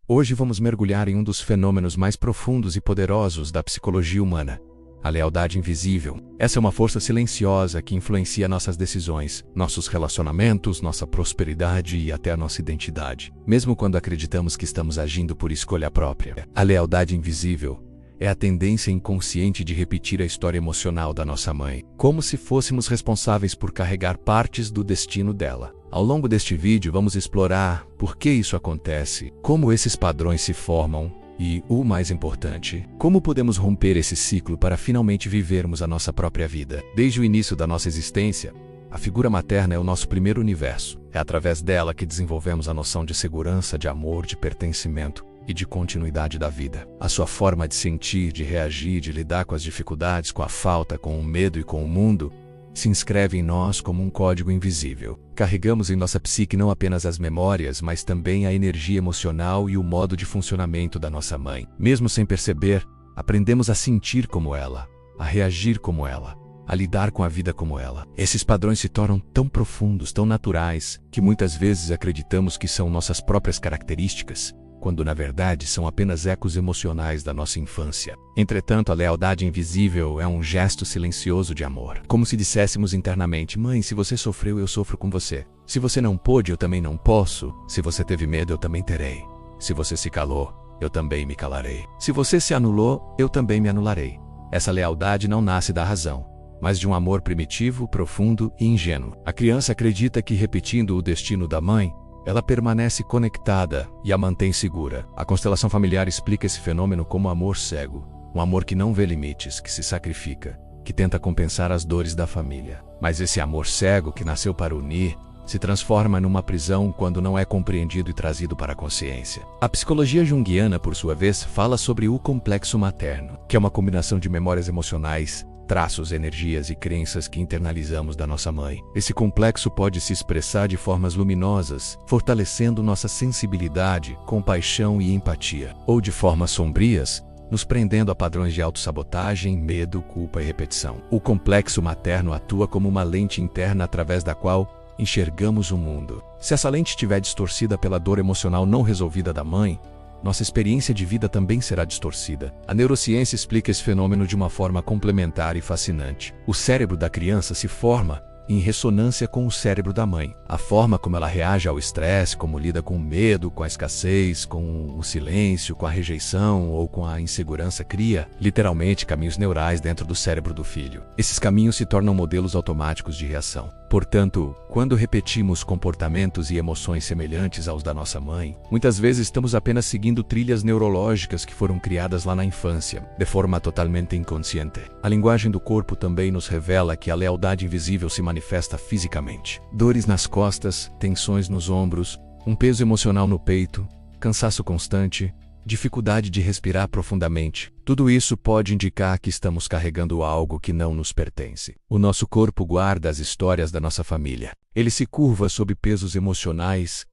Hoje vamos mergulhar em um dos fenômenos mais profundos e poderosos da psicologia humana, a lealdade invisível. Essa é uma força silenciosa que influencia nossas decisões, nossos relacionamentos, nossa prosperidade e até a nossa identidade, mesmo quando acreditamos que estamos agindo por escolha própria. A lealdade invisível é a tendência inconsciente de repetir a história emocional da nossa mãe, como se fôssemos responsáveis por carregar partes do destino dela. Ao longo deste vídeo vamos explorar por que isso acontece, como esses padrões se formam e, o mais importante, como podemos romper esse ciclo para finalmente vivermos a nossa própria vida. Desde o início da nossa existência, a figura materna é o nosso primeiro universo. É através dela que desenvolvemos a noção de segurança, de amor, de pertencimento e de continuidade da vida. A sua forma de sentir, de reagir, de lidar com as dificuldades, com a falta, com o medo e com o mundo, se inscreve em nós como um código invisível. Carregamos em nossa psique não apenas as memórias, mas também a energia emocional e o modo de funcionamento da nossa mãe. Mesmo sem perceber, aprendemos a sentir como ela, a reagir como ela, a lidar com a vida como ela. Esses padrões se tornam tão profundos, tão naturais, que muitas vezes acreditamos que são nossas próprias características, quando na verdade são apenas ecos emocionais da nossa infância. Entretanto, a lealdade invisível é um gesto silencioso de amor. Como se disséssemos internamente: mãe, se você sofreu, eu sofro com você. Se você não pôde, eu também não posso. Se você teve medo, eu também terei. Se você se calou, eu também me calarei. Se você se anulou, eu também me anularei. Essa lealdade não nasce da razão, mas de um amor primitivo, profundo e ingênuo. A criança acredita que, repetindo o destino da mãe, ela permanece conectada e a mantém segura. A constelação familiar explica esse fenômeno como amor cego, um amor que não vê limites, que se sacrifica, que tenta compensar as dores da família. Mas esse amor cego, que nasceu para unir, se transforma numa prisão quando não é compreendido e trazido para a consciência. A psicologia junguiana, por sua vez, fala sobre o complexo materno, que é uma combinação de memórias emocionais, traços, energias e crenças que internalizamos da nossa mãe. Esse complexo pode se expressar de formas luminosas, fortalecendo nossa sensibilidade, compaixão e empatia, ou de formas sombrias, nos prendendo a padrões de autossabotagem, medo, culpa e repetição. O complexo materno atua como uma lente interna através da qual enxergamos o mundo. Se essa lente estiver distorcida pela dor emocional não resolvida da mãe, nossa experiência de vida também será distorcida. A neurociência explica esse fenômeno de uma forma complementar e fascinante. O cérebro da criança se forma em ressonância com o cérebro da mãe. A forma como ela reage ao estresse, como lida com o medo, com a escassez, com o silêncio, com a rejeição ou com a insegurança cria, literalmente, caminhos neurais dentro do cérebro do filho. Esses caminhos se tornam modelos automáticos de reação. Portanto, quando repetimos comportamentos e emoções semelhantes aos da nossa mãe, muitas vezes estamos apenas seguindo trilhas neurológicas que foram criadas lá na infância, de forma totalmente inconsciente. A linguagem do corpo também nos revela que a lealdade invisível se manifesta fisicamente. Dores nas costas, tensões nos ombros, um peso emocional no peito, cansaço constante, dificuldade de respirar profundamente. Tudo isso pode indicar que estamos carregando algo que não nos pertence. O nosso corpo guarda as histórias da nossa família. Ele se curva sob pesos emocionais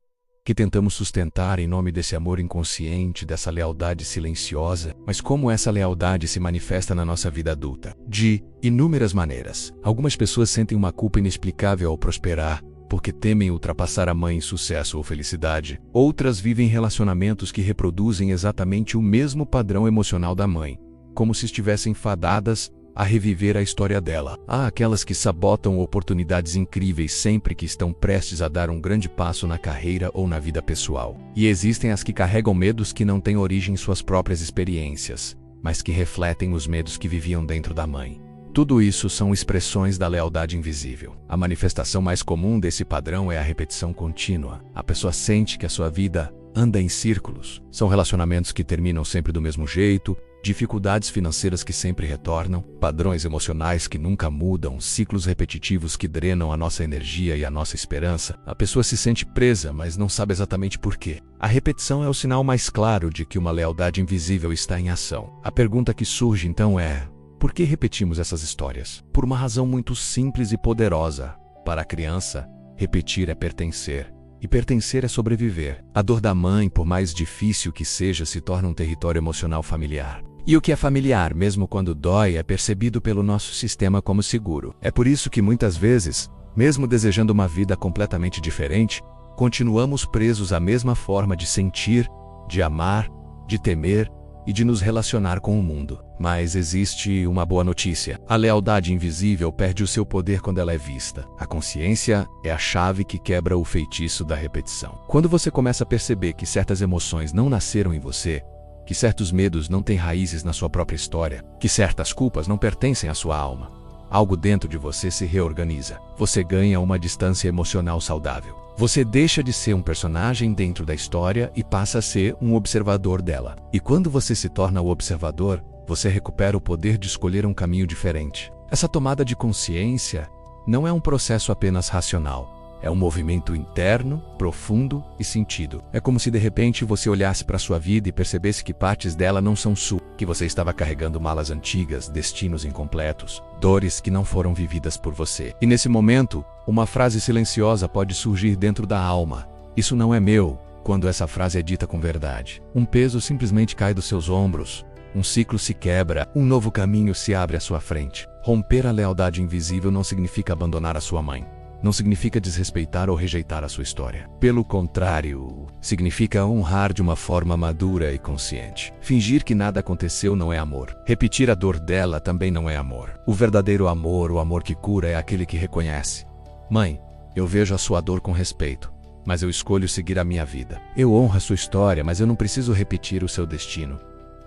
que tentamos sustentar em nome desse amor inconsciente, dessa lealdade silenciosa. Mas como essa lealdade se manifesta na nossa vida adulta? De inúmeras maneiras. Algumas pessoas sentem uma culpa inexplicável ao prosperar, porque temem ultrapassar a mãe em sucesso ou felicidade. Outras vivem relacionamentos que reproduzem exatamente o mesmo padrão emocional da mãe, como se estivessem fadadas a reviver a história dela. Há aquelas que sabotam oportunidades incríveis sempre que estão prestes a dar um grande passo na carreira ou na vida pessoal. E existem as que carregam medos que não têm origem em suas próprias experiências, mas que refletem os medos que viviam dentro da mãe. Tudo isso são expressões da lealdade invisível. A manifestação mais comum desse padrão é a repetição contínua. A pessoa sente que a sua vida anda em círculos. São relacionamentos que terminam sempre do mesmo jeito, dificuldades financeiras que sempre retornam, padrões emocionais que nunca mudam, ciclos repetitivos que drenam a nossa energia e a nossa esperança. A pessoa se sente presa, mas não sabe exatamente por quê. A repetição é o sinal mais claro de que uma lealdade invisível está em ação. A pergunta que surge então é: por que repetimos essas histórias? Por uma razão muito simples e poderosa. Para a criança, repetir é pertencer. E pertencer é sobreviver. A dor da mãe, por mais difícil que seja, se torna um território emocional familiar. E o que é familiar, mesmo quando dói, é percebido pelo nosso sistema como seguro. É por isso que muitas vezes, mesmo desejando uma vida completamente diferente, continuamos presos à mesma forma de sentir, de amar, de temer e de nos relacionar com o mundo. Mas existe uma boa notícia. A lealdade invisível perde o seu poder quando ela é vista. A consciência é a chave que quebra o feitiço da repetição. Quando você começa a perceber que certas emoções não nasceram em você, que certos medos não têm raízes na sua própria história, que certas culpas não pertencem à sua alma, algo dentro de você se reorganiza. Você ganha uma distância emocional saudável. Você deixa de ser um personagem dentro da história e passa a ser um observador dela. E quando você se torna o observador, você recupera o poder de escolher um caminho diferente. Essa tomada de consciência não é um processo apenas racional. É um movimento interno, profundo e sentido. É como se de repente você olhasse para sua vida e percebesse que partes dela não são suas, que você estava carregando malas antigas, destinos incompletos, dores que não foram vividas por você. E nesse momento, uma frase silenciosa pode surgir dentro da alma. Isso não é meu, quando essa frase é dita com verdade. Um peso simplesmente cai dos seus ombros. Um ciclo se quebra, um novo caminho se abre à sua frente. Romper a lealdade invisível não significa abandonar a sua mãe. Não significa desrespeitar ou rejeitar a sua história. Pelo contrário, significa honrar de uma forma madura e consciente. Fingir que nada aconteceu não é amor. Repetir a dor dela também não é amor. O verdadeiro amor, o amor que cura, é aquele que reconhece: mãe, eu vejo a sua dor com respeito, mas eu escolho seguir a minha vida. Eu honro a sua história, mas eu não preciso repetir o seu destino.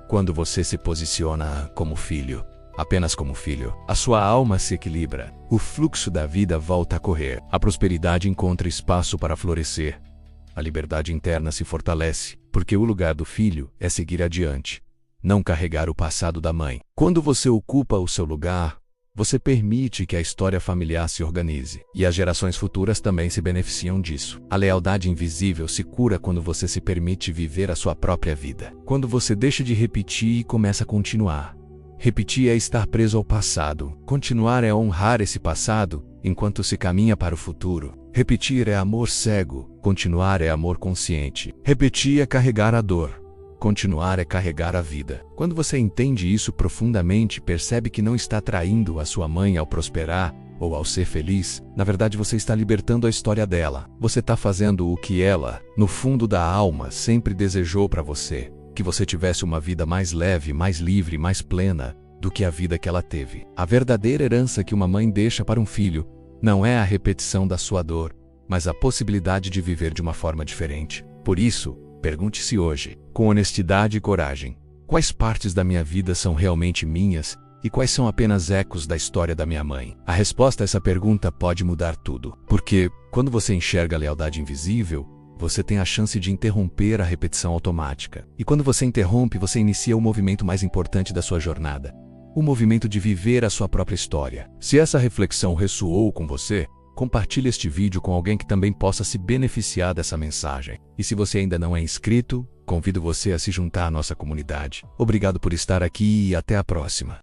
Quando você se posiciona como filho, apenas como filho, a sua alma se equilibra, o fluxo da vida volta a correr, a prosperidade encontra espaço para florescer, a liberdade interna se fortalece, porque o lugar do filho é seguir adiante, não carregar o passado da mãe. Quando você ocupa o seu lugar, você permite que a história familiar se organize, e as gerações futuras também se beneficiam disso. A lealdade invisível se cura quando você se permite viver a sua própria vida. Quando você deixa de repetir e começa a continuar. Repetir é estar preso ao passado. Continuar é honrar esse passado enquanto se caminha para o futuro. Repetir é amor cego. Continuar é amor consciente. Repetir é carregar a dor. Continuar é carregar a vida. Quando você entende isso profundamente, percebe que não está traindo a sua mãe ao prosperar ou ao ser feliz. Na verdade, você está libertando a história dela. Você está fazendo o que ela, no fundo da alma, sempre desejou para você. Que você tivesse uma vida mais leve, mais livre, mais plena do que a vida que ela teve. A verdadeira herança que uma mãe deixa para um filho não é a repetição da sua dor, mas a possibilidade de viver de uma forma diferente. Por isso, pergunte-se hoje, com honestidade e coragem, quais partes da minha vida são realmente minhas e quais são apenas ecos da história da minha mãe? A resposta a essa pergunta pode mudar tudo, porque quando você enxerga a lealdade invisível, você tem a chance de interromper a repetição automática. E quando você interrompe, você inicia o movimento mais importante da sua jornada. O movimento de viver a sua própria história. Se essa reflexão ressoou com você, compartilhe este vídeo com alguém que também possa se beneficiar dessa mensagem. E se você ainda não é inscrito, convido você a se juntar à nossa comunidade. Obrigado por estar aqui e até a próxima.